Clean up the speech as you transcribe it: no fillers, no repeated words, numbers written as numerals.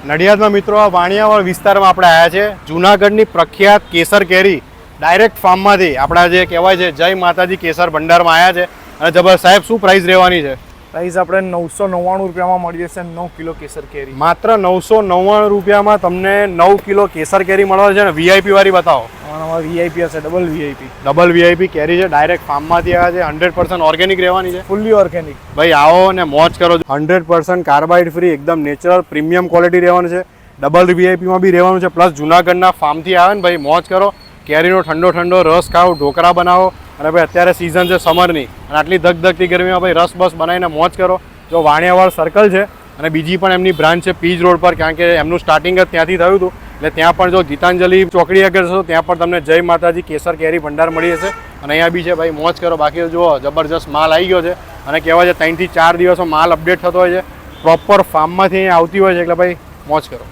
નડિયાદમાં મિત્રો આ વાણિયાવાડ વિસ્તારમાં આપણે આવ્યા છે. જૂનાગઢની પ્રખ્યાત કેસર કેરી ડાયરેક્ટ ફાર્મમાંથી આપણા જે કહેવાય છે જય માતાજી કેસર ભંડારમાં આવ્યા છે. અને જબર સાહેબ શું પ્રાઇસ રહેવાની છે? પ્રાઇસ આપણે 999 રૂપિયામાં મળી જશે 9 કિલો કેસર કેરી. માત્ર 999 રૂપિયામાં તમને 9 કિલો કેસર કેરી મળે છે. ને વીઆઈપી વાળી બતાવો. વીઆઈપી હશે, ડબલ વીઆઈપી. ડબલ વીઆઈપી કેરી છે, ડાયરેક્ટ ફાર્મમાંથી આવ્યા છે. 100% ઓર્ગેનિક રહેવાની છે. Fully organic. ભાઈ આવો ને મોજ કરો. 100% કાર્બાઇડ ફ્રી, એકદમ નેચરલ પ્રીમિયમ ક્વોલિટી રહેવાનું છે. ડબલ વીઆઈપીમાં બી રહેવાનું છે. પ્લસ જૂનાગઢના ફાર્મથી આવે ને ભાઈ મોજ કરો. કેરીનો ઠંડો ઠંડો રસ ખાઓ, ઢોકળા બનાવો. અને ભાઈ અત્યારે સિઝન છે સમરની અને આટલી ધગધગતી ગરમીમાં ભાઈ રસ બસ બનાવીને મોજ કરો. જો વાણિયાવાડ સર્કલ છે અને બીજી પણ એમની બ્રાન્ચ છે પીજ રોડ પર, કારણ કે એમનું સ્ટાર્ટિંગ જ ત્યાંથી થયું હતું. એટલે ત્યાં પણ જો ગીતાંજલિ ચોકડી આગળ છો ત્યાં પણ તમને જય માતાજી કેસર કેરી ભંડાર મળી જશે. અને અહીંયા બી છે ભાઈ મોજ કરો. બાકી જુઓ જબરજસ્ત માલ આવી ગયો છે અને કહેવાય છે 3 થી 4 દિવસમાં માલ અપડેટ થતો હોય છે. પ્રોપર ફાર્મમાંથી અહીંયા આવતી હોય છે એટલે ભાઈ મોજ કરો.